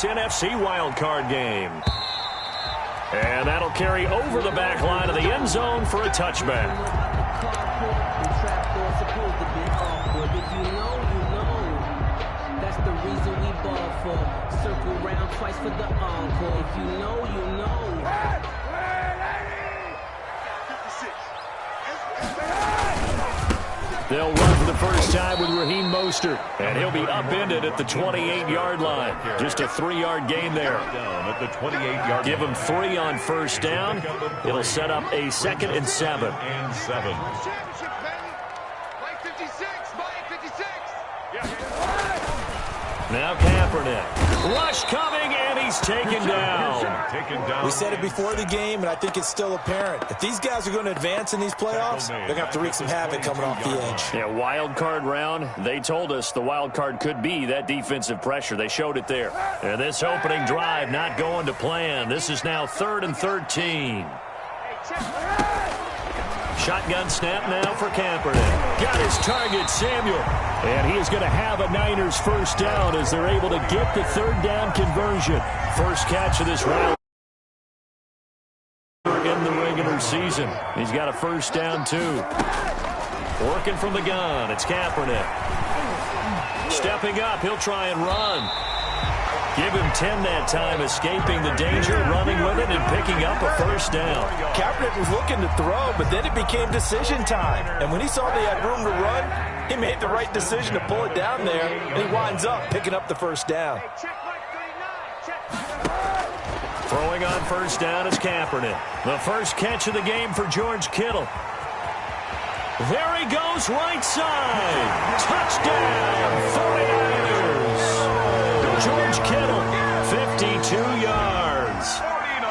NFC wildcard game. And that'll carry over the back line of the end zone for a touchback. That's the reason we ball for. Circle round twice for the encore. If you know, you know. They'll run for the first time with Raheem Mostert, and he'll be upended at the 28-yard line. Just a 3-yard gain there. At the 28-yard. Give him 3 on first down. It'll set up a 2nd and 7. Now Kaepernick. Rush coming, and he's taken down. We said it before the game, and I think it's still apparent. If these guys are going to advance in these playoffs, they're going to have to wreak some havoc coming off the edge. Yeah, wild card round. They told us the wild card could be that defensive pressure. They showed it there. And this opening drive not going to plan. This is now 3rd and 13. Shotgun snap now for Kaepernick. Got his target, Samuel. And he is going to have a Niners first down as they're able to get the 3rd down conversion. First catch of this round in the regular season. He's got a first down, too. Working from the gun, it's Kaepernick. Stepping up, he'll try and run. Give him 10 that time, escaping the danger, running with it, and picking up a first down. Kaepernick was looking to throw, but then it became decision time. And when he saw they had room to run, he made the right decision to pull it down there, and he winds up picking up the first down. Throwing on first down is Kaepernick. The first catch of the game for George Kittle. There he goes, right side. Touchdown, 49ers. George Kittle, 52 yards.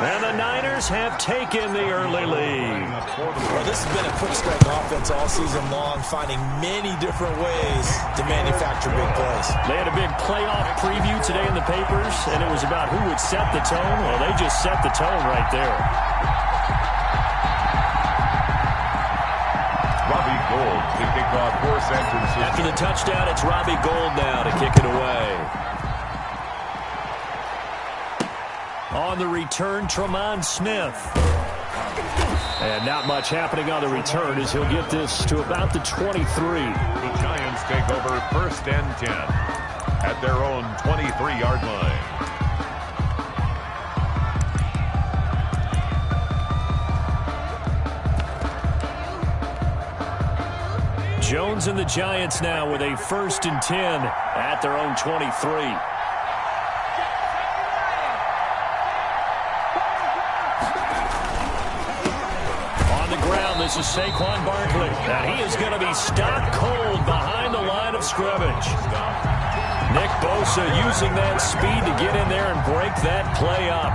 And the Niners have taken the early lead. Well, this has been a quick strike offense all season long, finding many different ways to manufacture big plays. They had a big playoff preview today in the papers, and it was about who would set the tone. Well, they just set the tone right there. Robbie Gould to kick off for San Francisco. After the touchdown, it's Robbie Gould now to kick it away. On the return, Tremont Smith. And not much happening on the return as he'll get this to about the 23. The Giants take over 1st and 10 at their own 23-yard line. Jones and the Giants now with a 1st and 10 at their own 23. This is Saquon Barkley. Now he is going to be stopped cold behind the line of scrimmage. Nick Bosa using that speed to get in there and break that play up.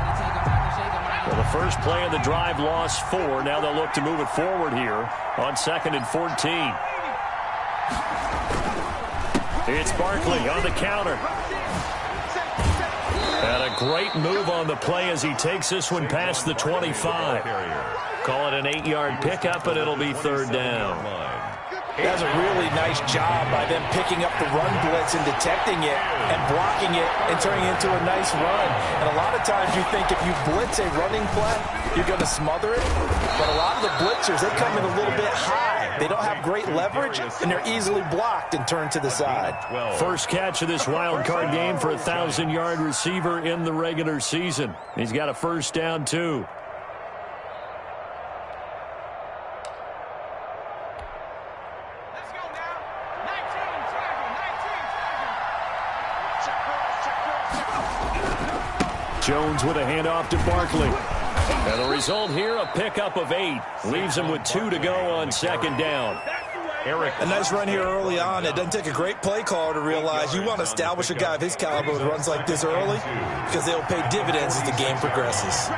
Well, the first play of the drive lost 4. Now they'll look to move it forward here on 2nd and 14. It's Barkley on the counter. And a great move on the play as he takes this one past the 25. Call it an 8-yard pickup, and it'll be 3rd down. That's a really nice job by them picking up the run blitz and detecting it and blocking it and turning it into a nice run. And a lot of times you think if you blitz a running play, you're going to smother it. But a lot of the blitzers, they come in a little bit high. They don't have great leverage, and they're easily blocked and turned to the side. First catch of this wild card game for a 1,000-yard receiver in the regular season. He's got a first down, too. Jones with a handoff to Barkley. And the result here, a pickup of 8. Leaves him with 2 to go on 2nd down. A nice run here early on. It doesn't take a great play caller to realize you want to establish a guy of his caliber with runs like this early because they'll pay dividends as the game progresses.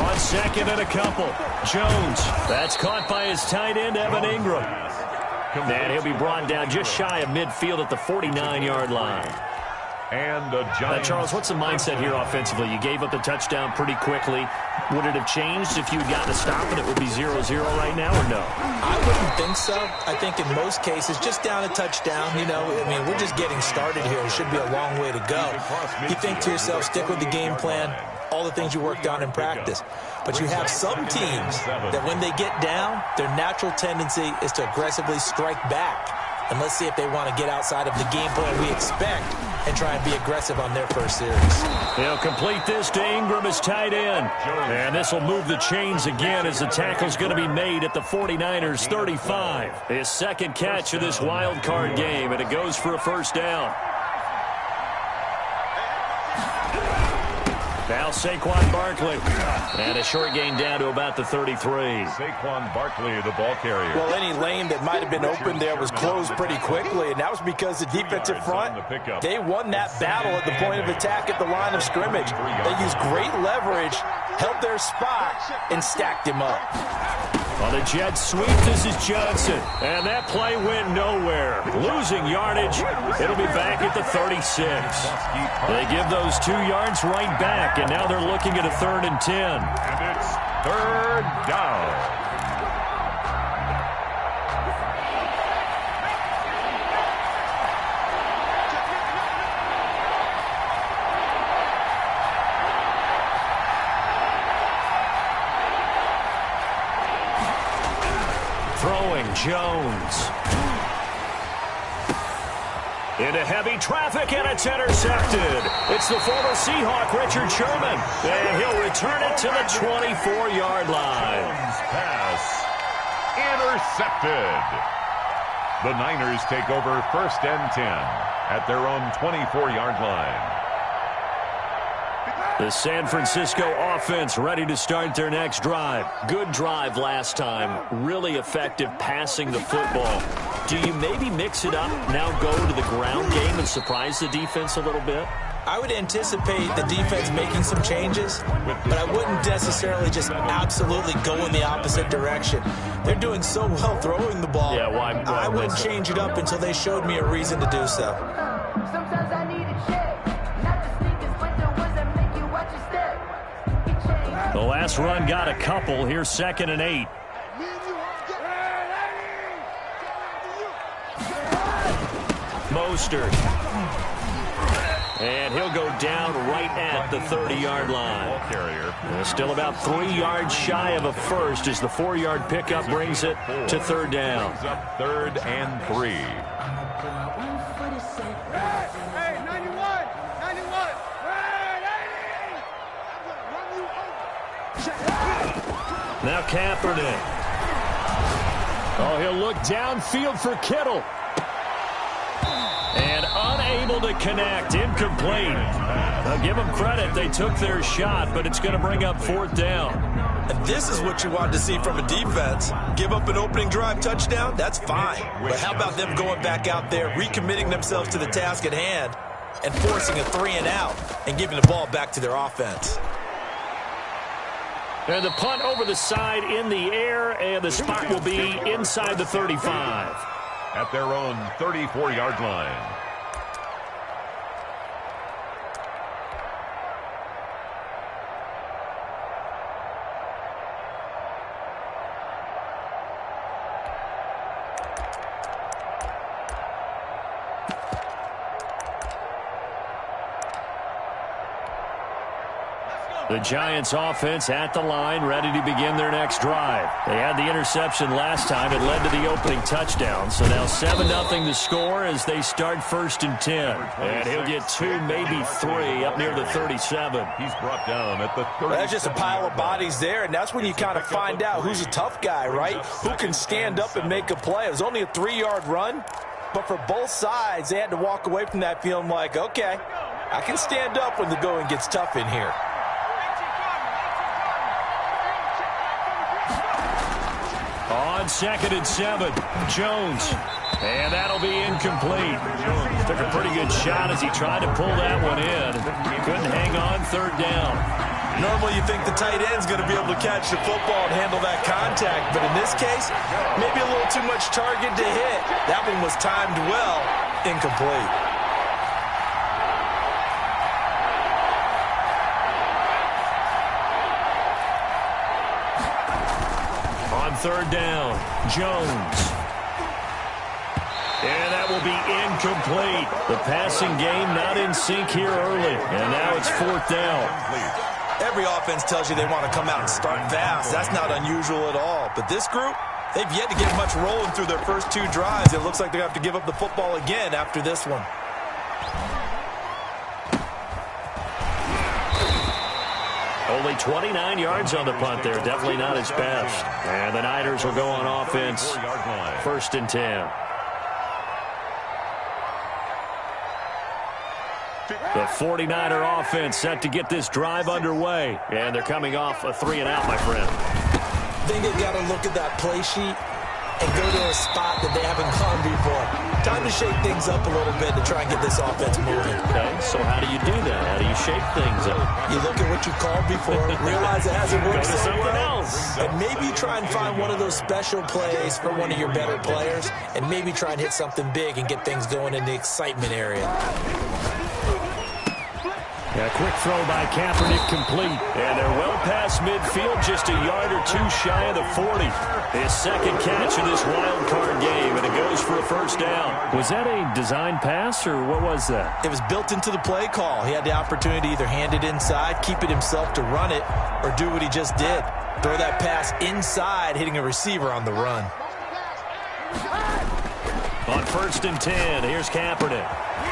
On 2nd and a couple. Jones. That's caught by his tight end, Evan Ingram. And he'll be brought down just shy of midfield at the 49-yard line. And the Giants. Charles, what's the mindset here offensively? You gave up the touchdown pretty quickly. Would it have changed if you had gotten a stop and it would be 0-0 right now, or no? I wouldn't think so. I think in most cases, just down a touchdown, we're just getting started here. It should be a long way to go. You think to yourself, stick with the game plan, all the things you worked on in practice. But you have some teams that when they get down, their natural tendency is to aggressively strike back. And let's see if they want to get outside of the game plan we expect and try and be aggressive on their first series. He'll complete this to Ingram as tight end. And this will move the chains again as the tackle's going to be made at the 49ers 35. His second catch of this wild card game, and it goes for a first down. Now Saquon Barkley. And a short gain down to about the 33. Saquon Barkley, the ball carrier. Well, any lane that might have been open there was closed pretty quickly, and that was because the defensive front, they won that battle at the point of attack at the line of scrimmage. They used great leverage, held their spot, and stacked him up. On the jet sweep, this is Johnson. And that play went nowhere. Losing yardage. It'll be back at the 36. They give those 2 yards right back, and now they're looking at a 3rd and 10. And it's 3rd down. Throwing Jones. Into heavy traffic, and it's intercepted. It's the former Seahawk, Richard Sherman. And he'll return it to the 24-yard line. Pass intercepted. The Niners take over 1st and 10 at their own 24-yard line. The San Francisco offense ready to start their next drive. Good drive last time. Really effective passing the football. Do you maybe mix it up, now go to the ground game and surprise the defense a little bit? I would anticipate the defense making some changes, but I wouldn't necessarily just absolutely go in the opposite direction. They're doing so well throwing the ball. Yeah, why I wouldn't change it up until they showed me a reason to do so. Sometimes I need a check, not the sneakers, but the ones that make you watch your step. The last run got a couple. Here's 2nd and 8. Mostert. And he'll go down right at the 30-yard line. Still about 3 yards shy of a first as the 4-yard pickup brings it to 3rd down. 3rd and 3. Hey, 91! Now Kaepernick. Oh, he'll look downfield for Kittle. And unable to connect. Incomplete. Now give them credit. They took their shot, but it's going to bring up 4th down. And this is what you want to see from a defense. Give up an opening drive touchdown, that's fine. But how about them going back out there, recommitting themselves to the task at hand, and forcing a 3-and-out and giving the ball back to their offense. And the punt over the side in the air, and the spot will be inside the 35. At their own 34-yard line. The Giants offense at the line, ready to begin their next drive. They had the interception last time. It led to the opening touchdown. So now 7-0 to score as they start 1st and 10. And he'll get 2, maybe 3 up near the 37. He's brought down at the 30. That's just a pile of bodies there, and that's when you kind of find out who's a tough guy, right? Who can stand up and make a play. It was only a 3-yard run, but for both sides, they had to walk away from that feeling like, okay, I can stand up when the going gets tough in here. On 2nd and 7, Jones. And that'll be incomplete. Took a pretty good shot as he tried to pull that one in. Couldn't hang on 3rd down. Normally you think the tight end's going to be able to catch the football and handle that contact, but in this case, maybe a little too much target to hit. That one was timed well, incomplete. third down. Jones. And that will be incomplete. The passing game not in sync here early. And now it's fourth down. Every offense tells you they want to come out and start fast. That's not unusual at all. But this group, they've yet to get much rolling through their first two drives. It looks like they're going to have to give up the football again after this one. Only 29 yards on the punt there. Definitely not his best. And the Niners will go on offense. First and 10. The 49er offense set to get this drive underway. And they're coming off a 3-and-out, my friend. I think they've got to look at that play sheet and go to a spot that they haven't gone before. Time to shake things up a little bit to try and get this offense moving. Okay, so how do you do that? How do you shake things up? You look at what you called before, realize it hasn't worked Go to so something well, else. and maybe try and find one of those special plays for one of your better players, and maybe try and hit something big and get things going in the excitement area. A quick throw by Kaepernick complete. And they're well past midfield, just a yard or two shy of the 40. His second catch of this wild card game, and it goes for a first down. Was that a design pass, or what was that? It was built into the play call. He had the opportunity to either hand it inside, keep it himself to run it, or do what he just did. Throw that pass inside, hitting a receiver on the run. On first and 10, here's Kaepernick.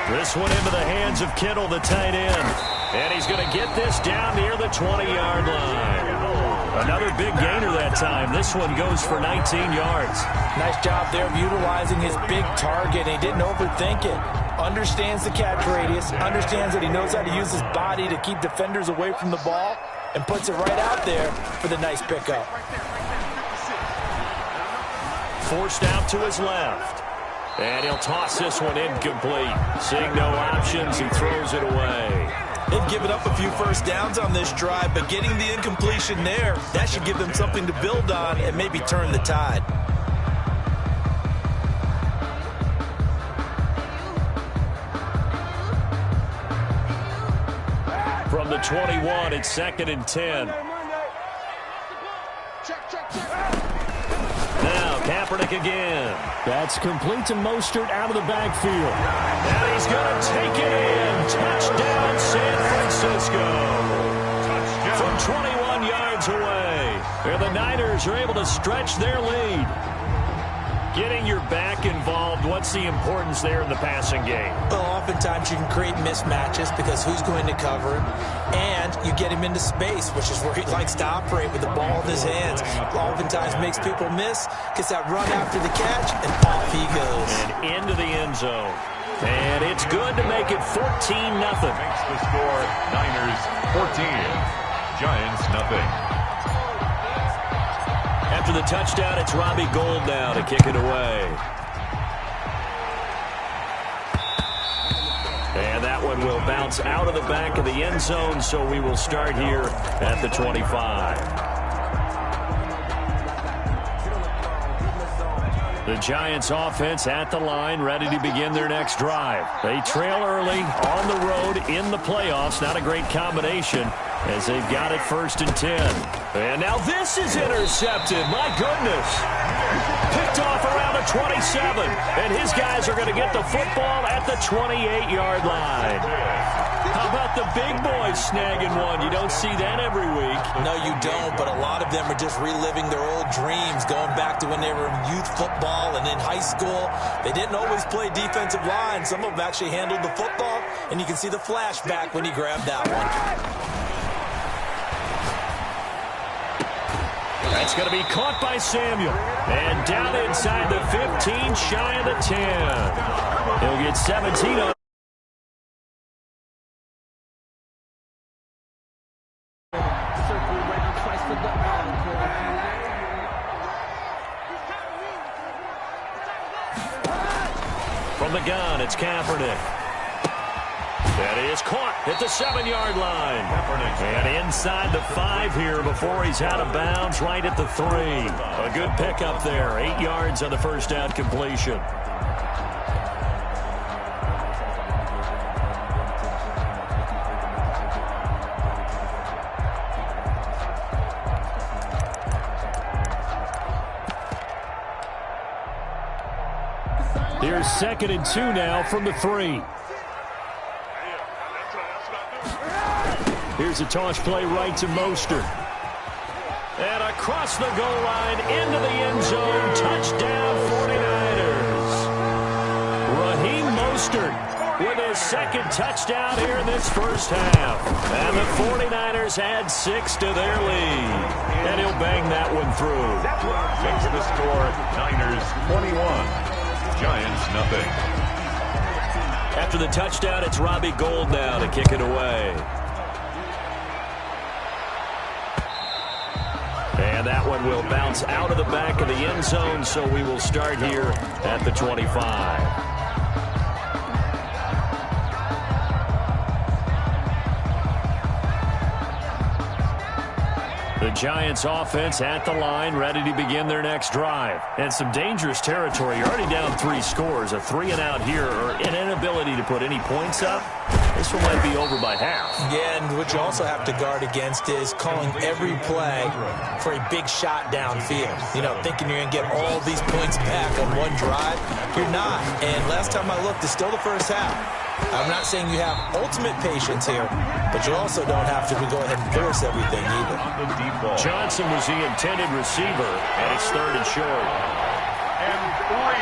This one into the hands of Kittle, the tight end. And he's going to get this down near the 20-yard line. Another big gainer that time. This one goes for 19 yards. Nice job there of utilizing his big target. He didn't overthink it. Understands the catch radius. Understands that he knows how to use his body to keep defenders away from the ball. And puts it right out there for the nice pickup. Forced out to his left. And he'll toss this one incomplete. Seeing no options, he throws it away. They've given up a few first downs on this drive, but getting the incompletion there, that should give them something to build on and maybe turn the tide. From the 21, it's second and 10. Now, Kaepernick again. That's complete to Mostert out of the backfield. And he's going to take it in. Touchdown, San Francisco. Touchdown. From 21 yards away. And the Niners are able to stretch their lead. Getting your back involved, what's the importance there in the passing game? Well, oftentimes you can create mismatches because who's going to cover him, and you get him into space, which is where he likes to operate with the ball in his hands. Oftentimes makes people miss, gets that run after the catch, and off he goes. And into the end zone. And it's good to make it 14-0. Makes the score Niners 14, Giants nothing. After the touchdown, it's Robbie Gould now to kick it away. And that one will bounce out of the back of the end zone, so we will start here at the 25. The Giants offense at the line, ready to begin their next drive. They trail early on the road in the playoffs. Not a great combination as they've got it first and 10. And now this is intercepted. My goodness. Picked off around the 27. And his guys are going to get the football at the 28-yard line. How about the big boys snagging one? You don't see that every week. No, you don't, but a lot of them are just reliving their old dreams, going back to when they were in youth football and in high school. They didn't always play defensive line. Some of them actually handled the football, and you can see the flashback when he grabbed that one. That's going to be caught by Samuel. And down inside the 15, shy of the 10. He'll get 17 on. From the gun, it's Kaepernick. That is caught at the 7-yard line. And inside the 5 here before he's out of bounds, right at the 3. A good pickup there. 8 yards on the first down completion. Here's 2nd and 2 now from the 3. Here's a toss play right to Mostert. And across the goal line into the end zone. Touchdown 49ers. Raheem Mostert with his 2nd touchdown here in this first half. And the 49ers add 6 to their lead. And he'll bang that one through. Makes the score Niners 21, Giants nothing. After the touchdown, it's Robbie Gould now to kick it away. And that one will bounce out of the back of the end zone, so we will start here at the 25. The Giants offense at the line, ready to begin their next drive. And some dangerous territory. You're already down 3 scores. A 3-and-out here, or an inability to put any points up. This one might be over by half. Yeah, and what you also have to guard against is calling every play for a big shot downfield. You know, thinking you're going to get all these points back on one drive. You're not. And last time I looked, it's still the first half. I'm not saying you have ultimate patience here, but you also don't have to go ahead and force everything either. Johnson was the intended receiver, and it's 3rd and short. And 3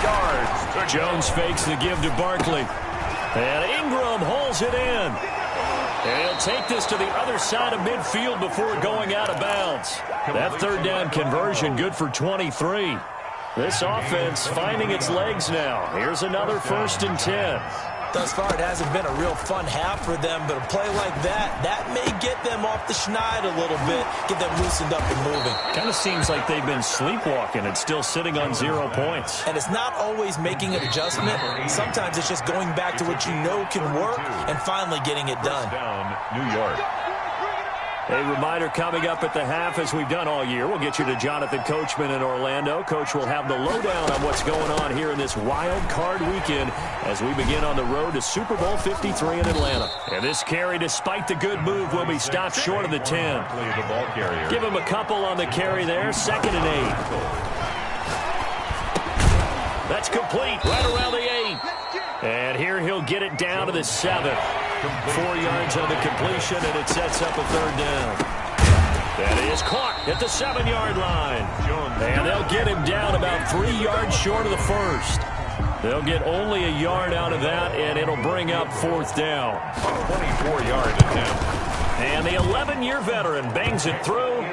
yards. Jones fakes the give to Barkley. And Ingram holds it in. And he'll take this to the other side of midfield before going out of bounds. That 3rd down conversion good for 23. This offense finding its legs now. Here's another 1st and 10. Thus far, it hasn't been a real fun half for them, but a play like that may get them off the schneid a little bit, get them loosened up and moving. Kind of seems like they've been sleepwalking and still sitting on 0 points. And it's not always making an adjustment. Sometimes it's just going back to what you know can work and finally getting it done. Down, New York. A reminder coming up at the half, as we've done all year. We'll get you to Jonathan Coachman in Orlando. Coach will have the lowdown on what's going on here in this wild card weekend as we begin on the road to Super Bowl 53 in Atlanta. And this carry, despite the good move, will be stopped short of the 10. Give him a couple on the carry there. 2nd and 8. That's complete right around the 8. And here he'll get it down to the 7. 4 yards on the completion, and it sets up a 3rd down. That is caught at the 7-yard line. And they'll get him down about 3 yards short of the 1st. They'll get only a yard out of that, and it'll bring up 4th down. 24-yard attempt. And the 11-year veteran bangs it through,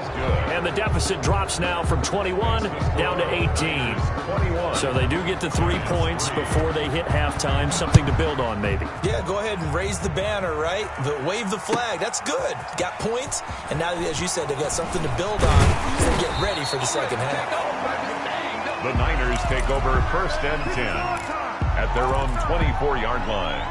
and the deficit drops now from 21 down to 18. So they do get the 3 points before they hit halftime, something to build on maybe. Yeah, go ahead and raise the banner, right? Wave the flag. That's good. Got points, and now, as you said, they've got something to build on as they get ready for the second half. The Niners take over 1st and 10 at their own 24-yard line.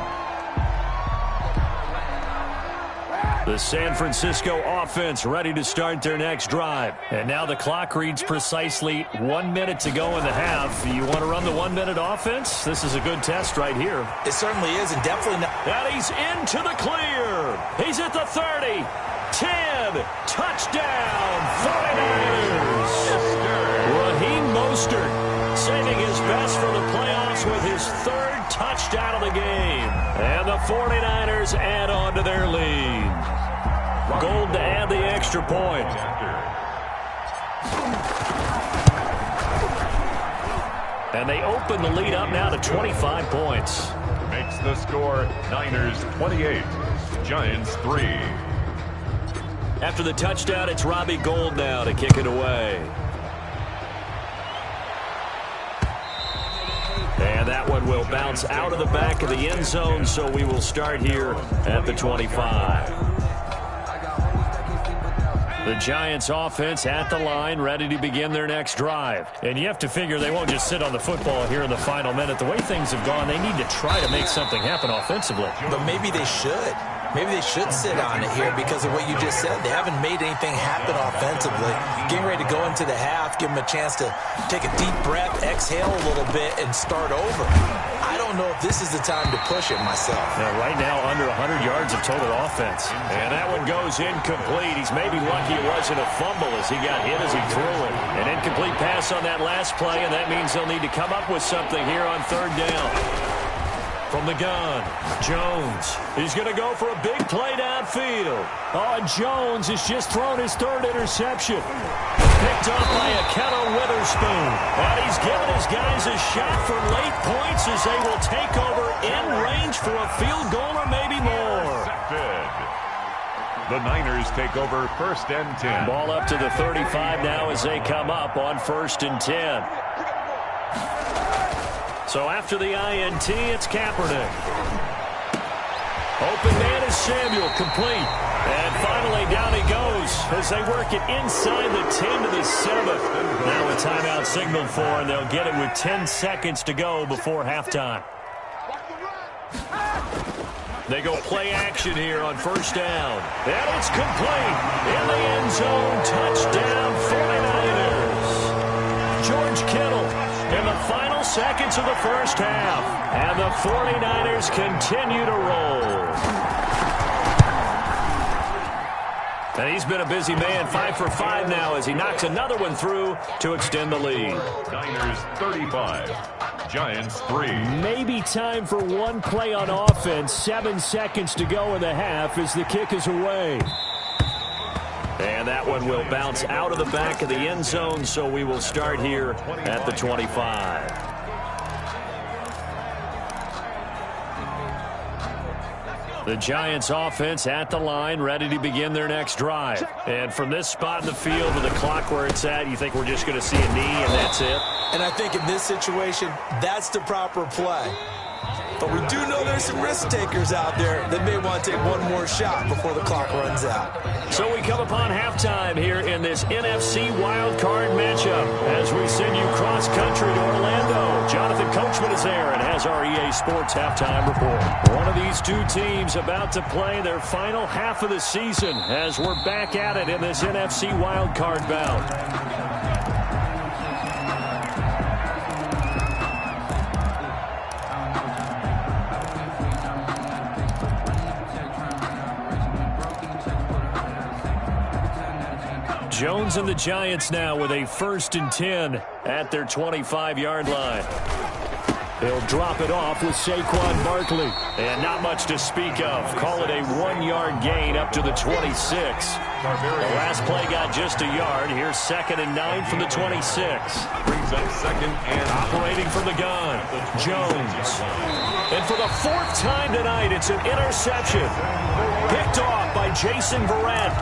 The San Francisco offense ready to start their next drive. And now the clock reads precisely 1 minute to go in the half. You want to run the 1-minute offense? This is a good test right here. It certainly is, and definitely not. And he's into the clear. He's at the 30. 10. Touchdown, 49ers. Raheem Mostert saving his best for the playoffs with his 3rd touchdown of the game. And the 49ers add on to their lead. Gold to add the extra point. And they open the lead up now to 25 points. Makes the score Niners 28, Giants 3. After the touchdown, it's Robbie Gould now to kick it away. And that one will bounce out of the back of the end zone, so we will start here at the 25. The Giants offense at the line, ready to begin their next drive. And you have to figure they won't just sit on the football here in the final minute. The way things have gone, they need to try to make something happen offensively. But maybe they should. Maybe they should sit on it here because of what you just said. They haven't made anything happen offensively. Getting ready to go into the half, give them a chance to take a deep breath, exhale a little bit, and start over. I don't don't know if this is the time to push it myself. Now, right now, under 100 yards of total offense. And that one goes incomplete. He's maybe lucky it wasn't a fumble as he got hit as he threw it. An incomplete pass on that last play, and that means they'll need to come up with something here on third down. From the gun, Jones. He's going to go for a big play downfield. Oh, and Jones has just thrown his third interception. Picked up by Akello Witherspoon. And he's given his guys a shot for late points as they will take over in range for a field goal or maybe more. The Niners take over 1st and 10. Ball up to the 35 now as they come up on 1st and 10. So after the INT, it's Kaepernick. Open man is Samuel, complete. And finally, down he goes as they work it inside the 10 to the 7. Now a timeout signaled for, and they'll get it with 10 seconds to go before halftime. They go play action here on 1st down. And it's complete. In the end zone, touchdown 49ers. George Kittle in the final seconds of the first half. And the 49ers continue to roll. And he's been a busy man, 5 for 5 now as he knocks another one through to extend the lead. Niners 35, Giants 3. Maybe time for one play on offense. 7 seconds to go in the half as the kick is away. And that one will bounce out of the back of the end zone, so we will start here at the 25. The Giants offense at the line, ready to begin their next drive. And from this spot in the field with the clock where it's at, you think we're just going to see a knee and that's it? And I think in this situation, that's the proper play. But we do know there's some risk takers out there that may want to take one more shot before the clock runs out. So we come upon halftime here in this NFC wildcard matchup as we send you cross-country to Orlando. Jonathan Coachman is there and has our EA Sports halftime report. One of these two teams about to play their final half of the season as we're back at it in this NFC wildcard bout. Jones and the Giants now with a 1st and 10 at their 25-yard line. He'll drop it off with Saquon Barkley. And not much to speak of. Call it a 1-yard gain up to the 26. The last play got just a yard. Here's 2nd and 9 from the 26. Brings up 2nd and operating from the gun, Jones. And for the 4th time tonight, it's an interception. Picked off by Jason Verrett.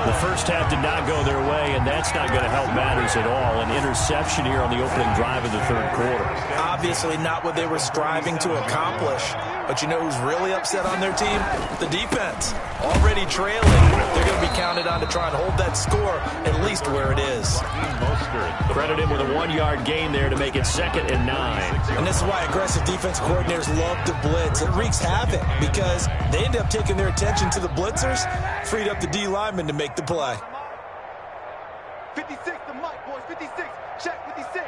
The first half did not go their way, and that's not going to help matters at all. An interception here on the opening drive of the 3rd quarter. Obviously not what they were striving to accomplish. But you know who's really upset on their team? The defense. Already trailing. They're going to be counted on to try and hold that score at least where it is. Credit him with a 1-yard gain there to make it 2nd and 9. And this is why aggressive defense coordinators love to blitz. It wreaks havoc because they end up taking their attention to the blitzers, freed up the D lineman to make the play. 56, the mic, boys. 56. Check 56.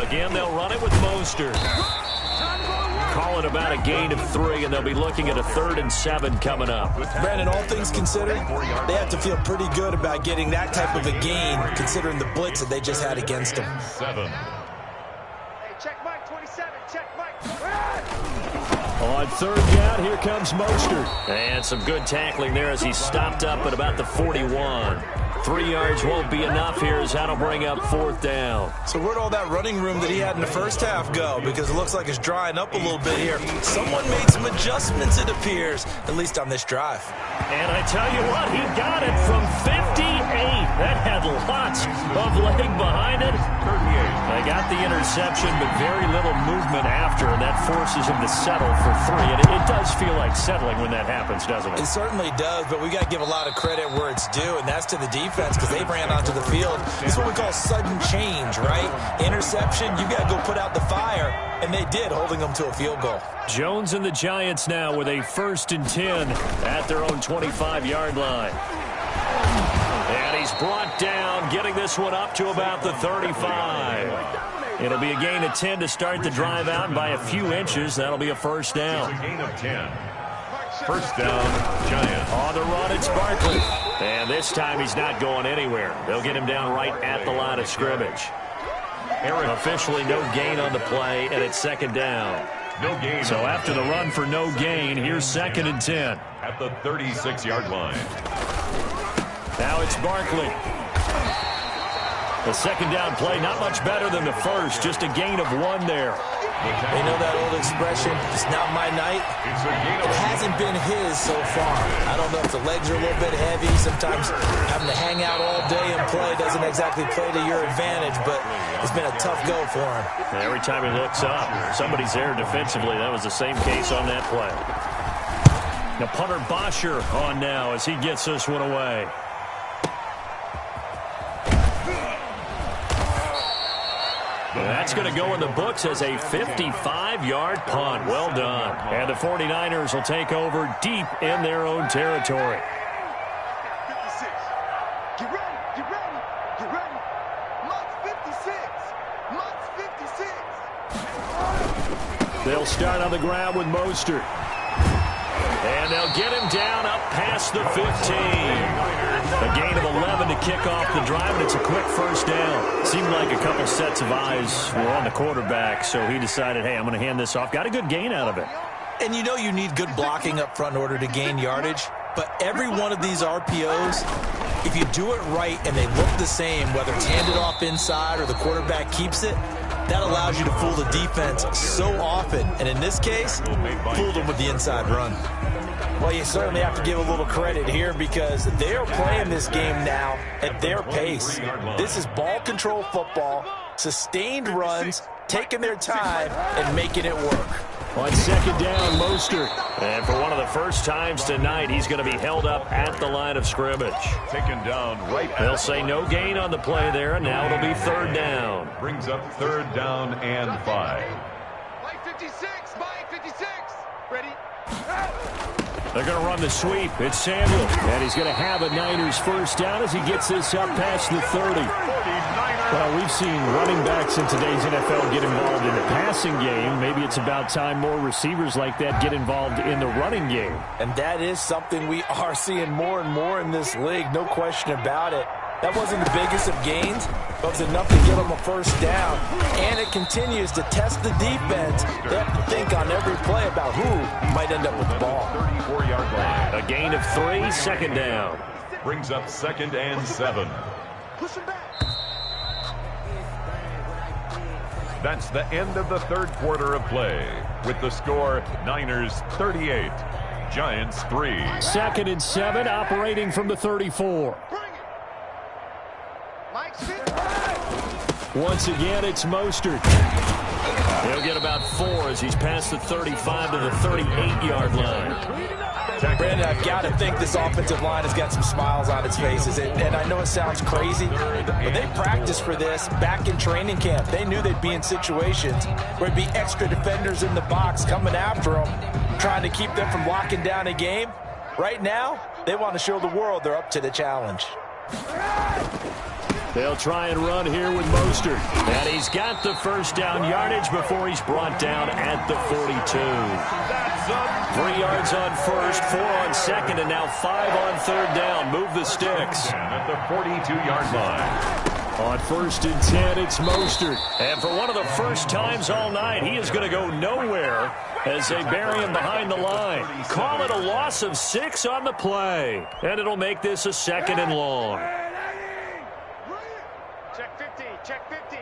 Again, they'll run it with Mostert. Call it about a gain of 3, and they'll be looking at a 3rd and 7 coming up. Brandon, all things considered, they have to feel pretty good about getting that type of a gain, considering the blitz that they just had against them. 7. Hey, check Mike, 27. Check Mike. On 3rd down, here comes Mostert. And some good tackling there as he stopped up at about the 41. 3 yards won't be enough here as that'll bring up 4th down. So where'd all that running room that he had in the first half go? Because it looks like it's drying up a little bit here. Someone made some adjustments, it appears, at least on this drive. And I tell you what, he got it from 58. That had lots of leg behind it. 38. They got the interception, but very little movement after, and that forces him to settle for 3. And it does feel like settling when that happens, doesn't it? It certainly does, but we got to give a lot of credit where it's due, and that's to the defense because they ran onto the field. This is what we call sudden change, right? Interception, you got to go put out the fire, and they did, holding them to a field goal. Jones and the Giants now with a 1st and 10 at their own 25-yard line. And he's brought down, getting this one up to about the 35. It'll be a gain of 10 to start the drive out, and by a few inches, that'll be a first down. It's a gain of 10. First down, Giants. On the run, it's Barkley. And this time he's not going anywhere. They'll get him down right at the line of scrimmage. Officially no gain on the play, and it's second down. No gain. So after the run for no gain, here's 2nd and 10. At the 36-yard line. Now it's Barkley. The second down play, not much better than the first, just a gain of 1 there. They know that old expression, it's not my night. It hasn't been his so far. I don't know if the legs are a little bit heavy. Sometimes having to hang out all day and play doesn't exactly play to your advantage, but it's been a tough go for him. Every time he looks up, somebody's there defensively. That was the same case on that play. Now punter Bosher on now as he gets this one away. That's going to go in the books as a 55-yard punt. Well done. And the 49ers will take over deep in their own territory. 56. Get ready, get ready, get ready. Lutz 56. Lutz 56. They'll start on the ground with Mostert. And they'll get him down up past the 15. A gain of 11 to kick off the drive, and it's a quick first down. Seemed like a couple sets of eyes were on the quarterback, so he decided, hey, I'm going to hand this off. Got a good gain out of it. And you know you need good blocking up front in order to gain yardage, but every one of these RPOs, if you do it right and they look the same, whether it's handed off inside or the quarterback keeps it, that allows you to fool the defense so often. And in this case, fooled them with the inside run. Well, you certainly have to give a little credit here because they're playing this game now at their pace. This is ball control football, sustained runs, taking their time and making it work. On second down, Mostert. And for one of the first times tonight, he's going to be held up at the line of scrimmage. Taken down right. They'll say no gain on the play there, and now it'll be third down. Brings up third down and 5. Mike 56, Mike 56. Ready? They're going to run the sweep. It's Samuel. And he's going to have a Niners first down as he gets this up past the 30. Well, we've seen running backs in today's NFL get involved in the passing game. Maybe it's about time more receivers like that get involved in the running game. And that is something we are seeing more and more in this league, no question about it. That wasn't the biggest of gains, but it was enough to give them a first down. And it continues to test the defense. They have to think on every play about who might end up with the ball. 34-yard line. A gain of 3, second down. Brings up 2nd and 7. Push him back. That's the end of the third quarter of play. With the score, Niners 38, Giants 3. 2nd and 7, operating from the 34. Bring it. Mike's 50. Once again, it's Mostert. He'll get about 4 as he's past the 35 to the 38-yard line. Brandon, I've got to think this offensive line has got some smiles on its faces. And I know it sounds crazy, but they practiced for this back in training camp. They knew they'd be in situations where there'd be extra defenders in the box coming after them, trying to keep them from locking down a game. Right now, they want to show the world they're up to the challenge. They'll try and run here with Mostert. And he's got the first down yardage before he's brought down at the 42. 3 yards on first, 4 on second, and now 5 on third down. Move the sticks. At the 42-yard line. On 1st and 10, it's Mostert. And for one of the first times all night, he is going to go nowhere as they bury him behind the line. Call it a loss of 6 on the play. And it'll make this a 2nd and long. Check 50, check 50.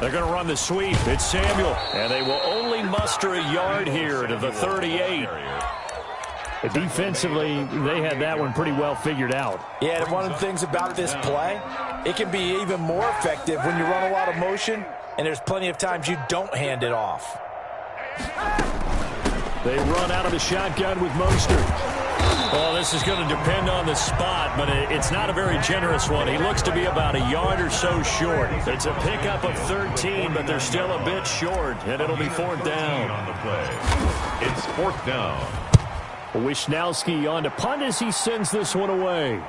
They're going to run the sweep. It's Samuel. And they will only muster a yard here to the 38. Defensively, they had that one pretty well figured out. Yeah, and one of the things about this play, it can be even more effective when you run a lot of motion, and there's plenty of times you don't hand it off. They run out of the shotgun with Mostert. Well, this is going to depend on the spot, but it's not a very generous one. He looks to be about a yard or so short. It's a pickup of 13, but they're still a bit short, and it'll be 4th down. On the play. It's 4th down. Wisnowski on to punt as he sends this one away.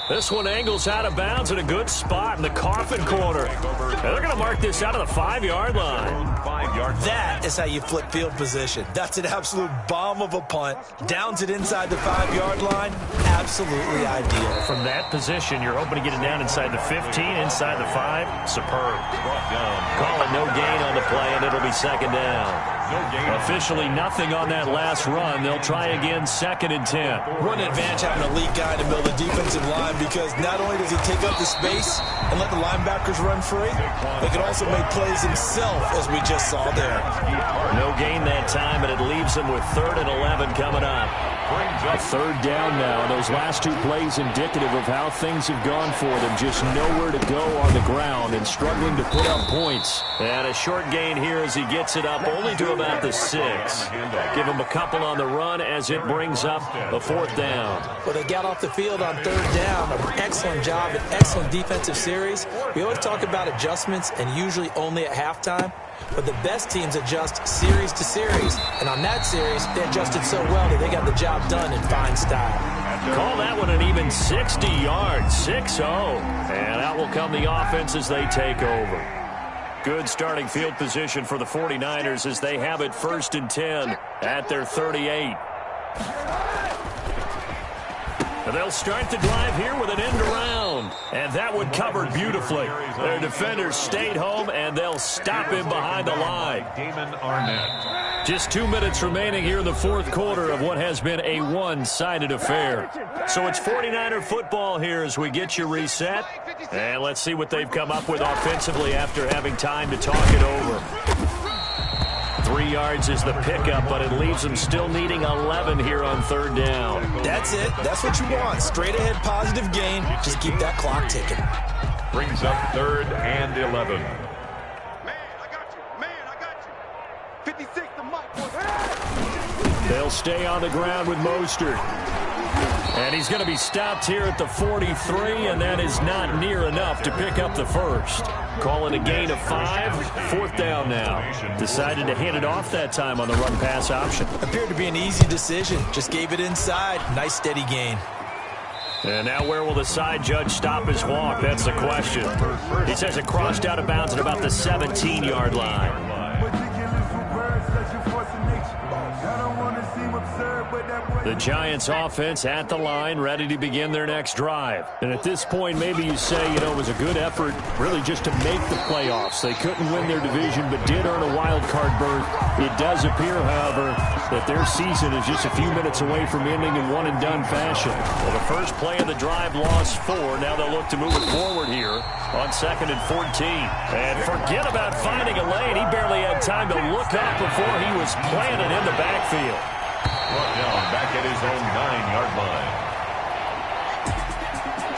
This one angles out of bounds in a good spot in the coffin corner. And they're going to mark this out of the 5-yard line. That is how you flip field position. That's an absolute bomb of a punt. Downs it inside the 5-yard line. Absolutely ideal. From that position, you're hoping to get it down inside the 15, inside the 5. Superb. Call it no gain on the play, and it'll be second down. Officially nothing on that last run. They'll try again, 2nd and 10. Run advantage having an elite guy in the middle of the defensive line, because not only does he take up the space and let the linebackers run free, he can also make plays himself, as we just saw there. No gain that time, and it leaves them with 3rd and 11 coming up. A 3rd down now. Those last 2 plays indicative of how things have gone for them. Just nowhere to go on the ground and struggling to put up points. And a short gain here as he gets it up only to about the 6. Give him a couple on the run as it brings up a 4th down. Well, they got off the field on 3rd down. An excellent job, an excellent defensive series. We always talk about adjustments, and usually only at halftime. But the best teams adjust series to series. And on that series, they adjusted so well that they got the job done in fine style. Call that one an even 60 yards, 6-0. And out will come the offense as they take over. Good starting field position for the 49ers as they have it 1st and 10 at their 38. They'll start the drive here with an end around. And that one covered beautifully. Their defenders stayed home, and they'll him behind the line. Just 2 minutes remaining here in the 4th quarter of what has been a one-sided affair. So it's 49er football here as we get you reset. And let's see what they've come up with offensively after having time to talk it over. 3 yards is the pickup, but it leaves them still needing 11 here on 3rd down. That's it. That's what you want. Straight ahead positive gain. Just keep that clock ticking. Brings up 3rd and 11. Man, I got you. Man, I got you. 56 the mic, boys. They'll stay on the ground with Mostert. And he's going to be stopped here at the 43, and that is not near enough to pick up the 1st. Call it a gain of 5, 4th down now. Decided to hand it off that time on the run-pass option. Appeared to be an easy decision. Just gave it inside. Nice steady gain. And now where will the side judge stop his walk? That's the question. He says it crossed out of bounds at about the 17-yard line. The Giants offense at the line, ready to begin their next drive. And at this point, maybe you say, it was a good effort really just to make the playoffs. They couldn't win their division, but did earn a wild card berth. It does appear, however, that their season is just a few minutes away from ending in one-and-done fashion. Well, the first play of the drive lost 4. Now they'll look to move it forward here on 2nd and 14. And forget about finding a lane. He barely had time to look up before he was planted in the backfield. Brought down back at his own 9-yard line.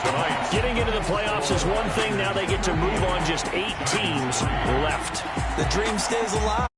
Tonight, getting into the playoffs is one thing. Now they get to move on just 8 teams left. The dream stays alive.